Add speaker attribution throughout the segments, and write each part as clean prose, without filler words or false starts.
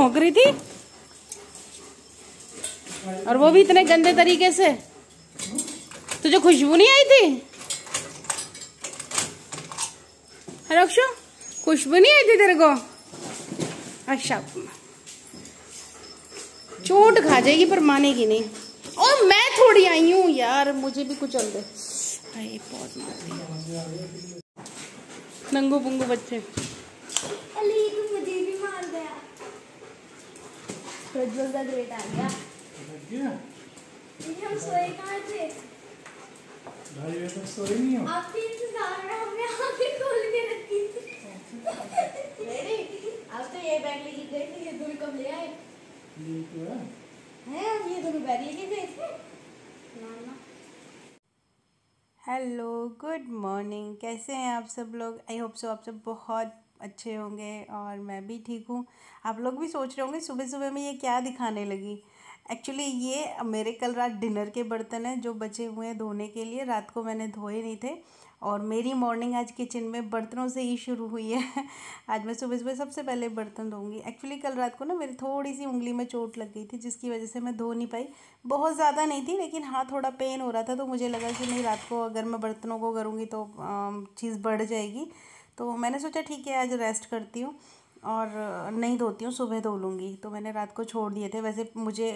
Speaker 1: भौंक रही थी, और वो भी इतने गंदे तरीके से। तुझे खुशबू नहीं आई थी रक्षु? खुशबू नहीं आई थी तेरे को? अच्छा, चोट खा जाएगी पर मानेगी नहीं। और मैं थोड़ी आई हूँ यार, मुझे भी कुछ चल दे। बहुत मारती नंगू पुंगू बच्चे।
Speaker 2: अली तू मुझे भी मार गया। प्रज्वल द ग्रेट आ गया। हम सोए कहाँ थे?
Speaker 3: भाई ये तो सोए नहीं हो।
Speaker 2: आपके इंतजार में हमने आंखें खोल के रखी थी। आज तो ये बैग लेके गए थे, ये दूर कब ले आए?
Speaker 3: ये तो है।
Speaker 2: ये दोनों बैग लेके गए थे।
Speaker 1: Hello, good morning. कैसे हैं आप सब लोग? आई होप सो आप सब बहुत अच्छे होंगे और मैं भी ठीक हूँ। आप लोग भी सोच रहे होंगे सुबह सुबह में ये क्या दिखाने लगी। एक्चुअली ये मेरे कल रात डिनर के बर्तन हैं जो बचे हुए हैं धोने के लिए। रात को मैंने धोए नहीं थे और मेरी मॉर्निंग आज किचन में बर्तनों से ही शुरू हुई है। आज मैं सुबह सुबह सबसे पहले बर्तन धोऊंगी। एक्चुअली कल रात को ना मेरी थोड़ी सी उंगली में चोट लग गई थी जिसकी वजह से मैं धो नहीं पाई। बहुत ज़्यादा नहीं थी लेकिन हाँ थोड़ा पेन हो रहा था, तो मुझे लगा कि नहीं, रात को अगर मैं बर्तनों को करूँगी तो चीज़ बढ़ जाएगी। तो मैंने सोचा ठीक है आज रेस्ट करती हूँ और नहीं धोती हूँ, सुबह धो लूँगी। तो मैंने रात को छोड़ दिए थे। वैसे मुझे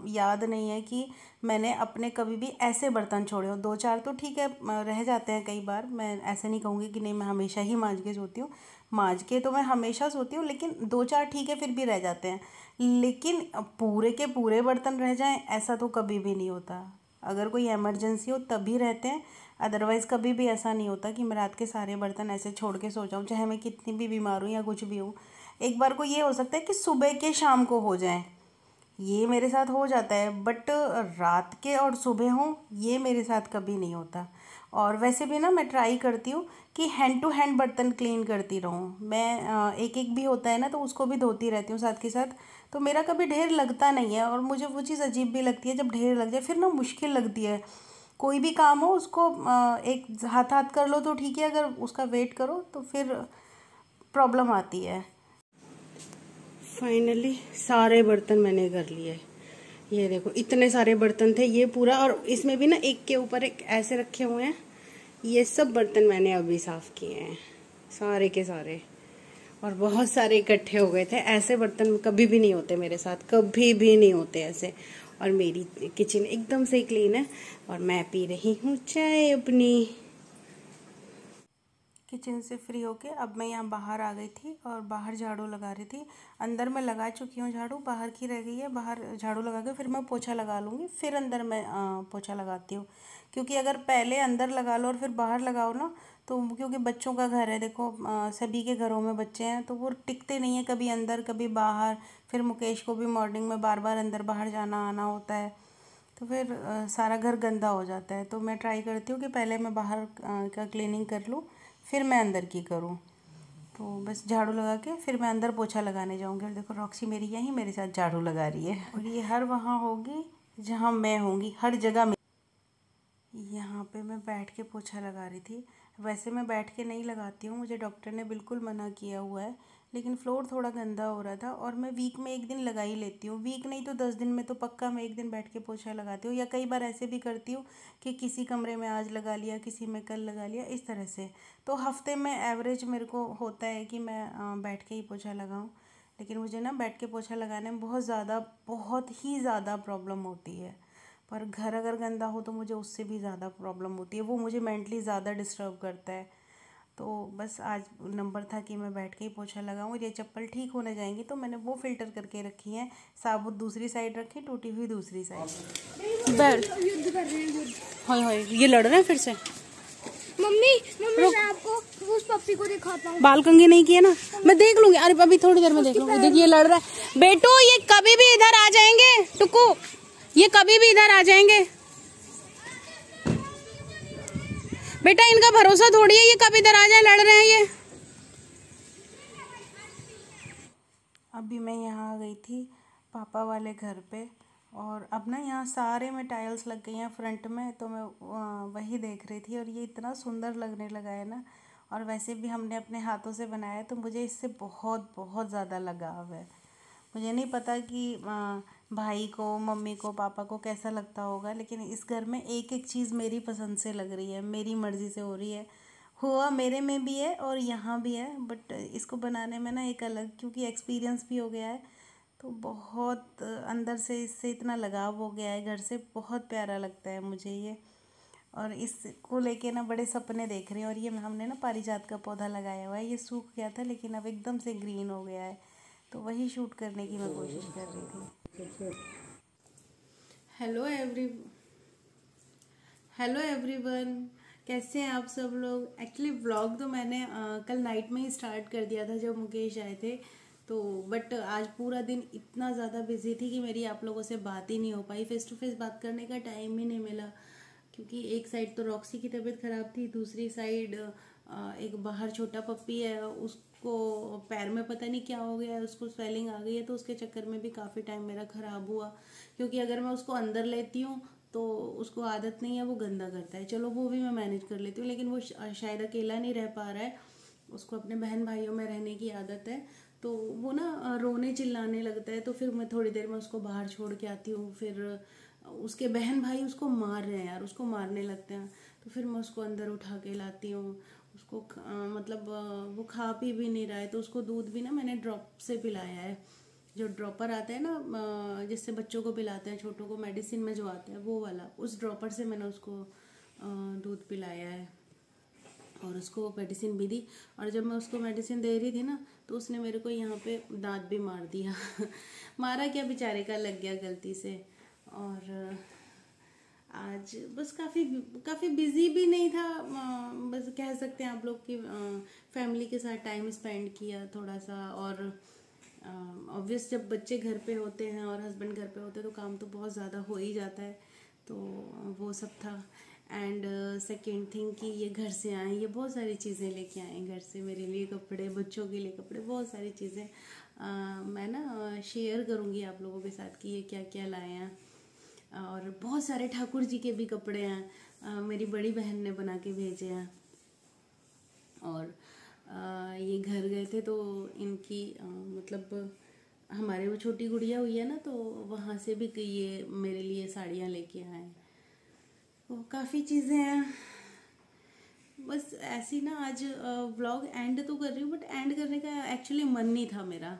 Speaker 1: याद नहीं है कि मैंने अपने कभी भी ऐसे बर्तन छोड़े हो। 2-4 तो ठीक है रह जाते हैं कई बार। मैं ऐसे नहीं कहूँगी कि नहीं मैं हमेशा ही मांज के सोती हूँ, मांज के तो मैं हमेशा सोती हूँ, लेकिन 2-4 ठीक है फिर भी रह जाते हैं। लेकिन पूरे के पूरे बर्तन रह जाएं ऐसा तो कभी भी नहीं होता। अगर कोई इमरजेंसी हो तभी रहते हैं, अदरवाइज़ कभी भी ऐसा नहीं होता कि मैं रात के सारे बर्तन ऐसे छोड़ के सो जाऊँ, चाहे मैं कितनी भी बीमार हूँ या कुछ भी हूँ। एक बार को ये हो सकता है कि सुबह के शाम को हो जाए, ये मेरे साथ हो जाता है, बट रात के और सुबह हों ये मेरे साथ कभी नहीं होता। और वैसे भी ना मैं ट्राई करती हूँ कि हैंड टू हैंड बर्तन क्लीन करती रहूँ। मैं एक एक भी होता है ना तो उसको भी धोती रहती हूँ साथ के साथ, तो मेरा कभी ढेर लगता नहीं है। और मुझे वो चीज़ अजीब भी लगती है जब ढेर लग जाए, फिर ना मुश्किल लगती है। कोई भी काम हो उसको एक हाथ हाथ कर लो तो ठीक है, अगर उसका वेट करो तो फिर प्रॉब्लम आती है। फाइनली सारे बर्तन मैंने कर लिए। ये देखो इतने सारे बर्तन थे, ये पूरा, और इसमें भी ना एक के ऊपर एक ऐसे रखे हुए हैं। ये सब बर्तन मैंने अभी साफ़ किए हैं, सारे के सारे। और बहुत सारे इकट्ठे हो गए थे। ऐसे बर्तन कभी भी नहीं होते मेरे साथ, कभी भी नहीं होते ऐसे। और मेरी किचन एकदम से क्लीन है और मैं पी रही हूँ चाय अपनी। किचन से फ्री होके अब मैं यहाँ बाहर आ गई थी और बाहर झाड़ू लगा रही थी। अंदर मैं लगा चुकी हूँ झाड़ू, बाहर की रह गई है। बाहर झाड़ू लगा के फिर मैं पोछा लगा लूँगी, फिर अंदर मैं पोछा लगाती हूँ। क्योंकि अगर पहले अंदर लगा लो और फिर बाहर लगाओ ना, तो क्योंकि बच्चों का घर है, देखो सभी के घरों में बच्चे हैं तो वो टिकते नहीं है, कभी अंदर कभी बाहर। फिर मुकेश को भी मॉर्निंग में बार बार अंदर बाहर जाना आना होता है, तो फिर सारा घर गंदा हो जाता है। तो मैं ट्राई करती हूँ कि पहले मैं बाहर का क्लीनिंग कर लूँ फिर मैं अंदर की करूँ। तो बस झाड़ू लगा के फिर मैं अंदर पोछा लगाने जाऊँगी। और देखो रॉक्सी मेरी यहीं मेरे साथ झाड़ू लगा रही है, और ये हर वहाँ होगी जहाँ मैं होंगी, हर जगह में। यहाँ पे मैं बैठ के पोछा लगा रही थी। वैसे मैं बैठ के नहीं लगाती हूँ, मुझे डॉक्टर ने बिल्कुल मना किया हुआ है, लेकिन फ्लोर थोड़ा गंदा हो रहा था और मैं वीक में एक दिन लगा ही लेती हूँ। वीक नहीं तो 10 दिन में तो पक्का मैं एक दिन बैठ के पोछा लगाती हूँ। या कई बार ऐसे भी करती हूँ कि किसी कमरे में आज लगा लिया, किसी में कल लगा लिया, इस तरह से। तो हफ्ते में एवरेज मेरे को होता है कि मैं बैठ के ही पोछा लगाऊँ। लेकिन मुझे ना बैठ के पोछा लगाने में बहुत ही ज़्यादा प्रॉब्लम होती है। पर घर अगर गंदा हो तो मुझे उससे भी ज़्यादा प्रॉब्लम होती है, वो मुझे मेंटली ज़्यादा डिस्टर्ब करता है। तो बस आज नंबर था कि मैं बैठ के ही पोछा लगाऊं। और ये चप्पल ठीक होने जाएंगी तो मैंने वो फिल्टर करके रखी है, साबुत दूसरी साइड रखी, टूटी हुई दूसरी साइड। बैठ,
Speaker 2: युद्ध कर रहे हैं।
Speaker 1: हाय हाय ये लड़ रहे हैं फिर से।
Speaker 2: मम्मी मैं आपको उस पप्पी को दिखाता हूँ।
Speaker 1: बाल कंघी नहीं किए ना, मैं देख लूंगी। अरे अभी थोड़ी देर में देख लूंगी। देखिए लड़ रहा है। बेटू ये कभी भी इधर आ जाएंगे, टुकू ये कभी भी इधर आ जाएंगे। बेटा इनका भरोसा थोड़ी है, ये कब इधर आ जाए, लड़ रहे हैं ये। अभी मैं यहाँ आ गई थी पापा वाले घर पे, और अब ना यहाँ सारे में टाइल्स लग गई हैं फ्रंट में, तो मैं वही देख रही थी और ये इतना सुंदर लगने लगा है ना। और वैसे भी हमने अपने हाथों से बनाया है तो मुझे इससे बहुत बहुत ज़्यादा लगाव है। मुझे नहीं पता कि भाई को, मम्मी को, पापा को कैसा लगता होगा, लेकिन इस घर में एक एक चीज़ मेरी पसंद से लग रही है, मेरी मर्ज़ी से हो रही है। हुआ मेरे में भी है और यहाँ भी है, बट इसको बनाने में ना एक अलग, क्योंकि एक्सपीरियंस भी हो गया है, तो बहुत अंदर से इससे इतना लगाव हो गया है घर से, बहुत प्यारा लगता है मुझे ये। और इसको लेके ना बड़े सपने देख रहे हैं। और ये हमने ना पारिजात का पौधा लगाया हुआ है, ये सूख गया था लेकिन अब एकदम से ग्रीन हो गया है, तो वही शूट करने की मैं कोशिश कर रही थी। हेलो एवरीवन, कैसे हैं आप सब लोग। एक्चुअली व्लॉग तो मैंने कल नाइट में ही स्टार्ट कर दिया था जब मुकेश आए थे, तो बट आज पूरा दिन इतना ज़्यादा बिजी थी कि मेरी आप लोगों से बात ही नहीं हो पाई, फेस टू फेस बात करने का टाइम ही नहीं मिला। क्योंकि एक साइड तो रॉक्सी की तबीयत ख़राब थी, दूसरी साइड एक बाहर छोटा पप्पी है, उसको पैर में पता नहीं क्या हो गया है, उसको स्वेलिंग आ गई है, तो उसके चक्कर में भी काफ़ी टाइम मेरा ख़राब हुआ। क्योंकि अगर मैं उसको अंदर लेती हूँ तो उसको आदत नहीं है, वो गंदा करता है। चलो वो भी मैं मैनेज कर लेती हूँ, लेकिन वो शायद अकेला नहीं रह पा रहा है, उसको अपने बहन भाइयों में रहने की आदत है, तो वो ना रोने चिल्लाने लगता है। तो फिर मैं थोड़ी देर में उसको बाहर छोड़ के आती हूँ, फिर उसके बहन भाई उसको मार रहे हैं यार, उसको मारने लगते हैं, तो फिर मैं उसको अंदर उठा के लाती हूँ। उसको मतलब वो खा पी भी नहीं रहा है, तो उसको दूध भी ना मैंने ड्रॉप से पिलाया है, जो ड्रॉपर आता है ना जिससे बच्चों को पिलाते हैं, छोटों को मेडिसिन में जो आता है वो वाला, उस ड्रॉपर से मैंने उसको दूध पिलाया है और उसको मेडिसिन भी दी। और जब मैं उसको मेडिसिन दे रही थी ना, तो उसने मेरे को यहाँ पे दांत भी मार दिया मारा क्या, बेचारे का लग गया गलती से। और आज बस काफ़ी बिजी भी नहीं था, बस कह सकते हैं आप लोग कि फैमिली के साथ टाइम स्पेंड किया थोड़ा सा। और ऑब्वियस जब बच्चे घर पे होते हैं और हस्बैंड घर पे होते हैं तो काम तो बहुत ज़्यादा हो ही जाता है, तो वो सब था। एंड सेकेंड थिंग कि ये घर से आए, ये बहुत सारी चीज़ें लेके आए घर से, मेरे लिए कपड़े, बच्चों के लिए कपड़े, बहुत सारी चीज़ें मैं ना शेयर करूँगी आप लोगों के साथ कि ये क्या क्या लाए हैं। और बहुत सारे ठाकुर जी के भी कपड़े हैं, मेरी बड़ी बहन ने बना के भेजे हैं। और ये घर गए थे तो इनकी मतलब हमारे वो छोटी गुड़िया हुई है ना, तो वहाँ से भी ये मेरे लिए साड़ियाँ लेके आए। तो काफ़ी चीज़ें हैं, बस ऐसी ना आज व्लॉग एंड तो कर रही हूँ, बट एंड करने का एक्चुअली मन नहीं था मेरा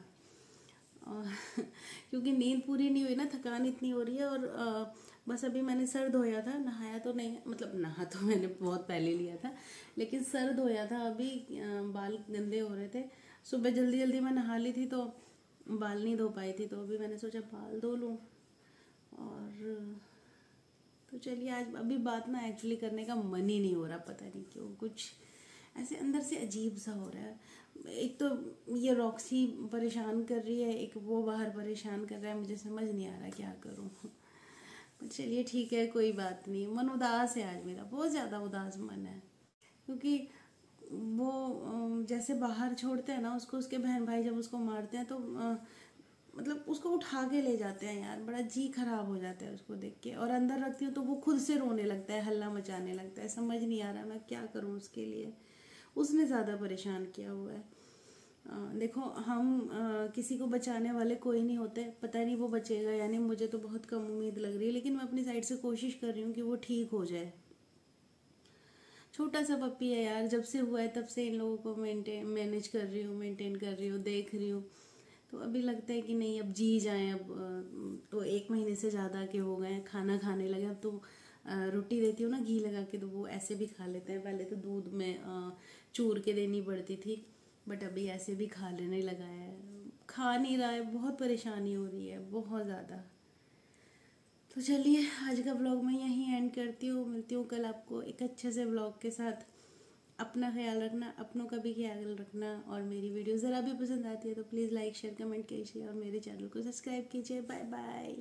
Speaker 1: क्योंकि नींद पूरी नहीं हुई ना, थकान इतनी हो रही है। और बस अभी मैंने सर धोया था, नहाया तो नहीं, मतलब नहा तो मैंने बहुत पहले लिया था, लेकिन सर धोया था अभी, बाल गंदे हो रहे थे। सुबह जल्दी जल्दी मैं नहा ली थी तो बाल नहीं धो पाई थी, तो अभी मैंने सोचा बाल धो लूँ। और तो चलिए, आज अभी बात ना एक्चुअली करने का मन ही नहीं हो रहा, पता नहीं क्यों, कुछ ऐसे अंदर से अजीब सा हो रहा है। एक तो ये रॉक्सी परेशान कर रही है, एक वो बाहर परेशान कर रहा है, मुझे समझ नहीं आ रहा क्या करूँ। चलिए ठीक है, कोई बात नहीं। मन उदास है आज मेरा, बहुत ज़्यादा उदास मन है, क्योंकि वो जैसे बाहर छोड़ते हैं ना उसको, उसके बहन भाई जब उसको मारते हैं तो मतलब उसको उठा के ले जाते हैं यार, बड़ा जी खराब हो जाता है उसको देख के। और अंदर रखती हूँ तो वो खुद से रोने लगता है, हल्ला मचाने लगता है, समझ नहीं आ रहा मैं क्या करूँ उसके लिए। उसने ज़्यादा परेशान किया हुआ है। देखो हम किसी को बचाने वाले कोई नहीं होते, पता नहीं वो बचेगा यानी, मुझे तो बहुत कम उम्मीद लग रही है, लेकिन मैं अपनी साइड से कोशिश कर रही हूँ कि वो ठीक हो जाए। छोटा सा पप्पी है यार, जब से हुआ है तब से इन लोगों को मैनेज कर रही हूँ, मेंटेन कर रही हूँ, देख रही हूँ। तो अभी लगता है कि नहीं, अब जी जाएं। अब तो 1 महीने से ज़्यादा के हो गए हैं, खाना खाने लगे। अब तो रोटी देती हूँ ना घी लगा के, तो वो ऐसे भी खा लेते हैं। पहले तो दूध में चूर के देनी पड़ती थी, बट अभी ऐसे भी खा लेने लगा है। खा नहीं रहा है, बहुत परेशानी हो रही है, बहुत ज़्यादा। तो चलिए, आज का व्लॉग मैं यहीं एंड करती हूँ, मिलती हूँ कल आपको एक अच्छे से व्लॉग के साथ। अपना ख्याल रखना, अपनों का भी ख्याल रखना, और मेरी वीडियो ज़रा भी पसंद आती है तो प्लीज़ लाइक शेयर कमेंट कीजिए और मेरे चैनल को सब्सक्राइब कीजिए। Bye bye.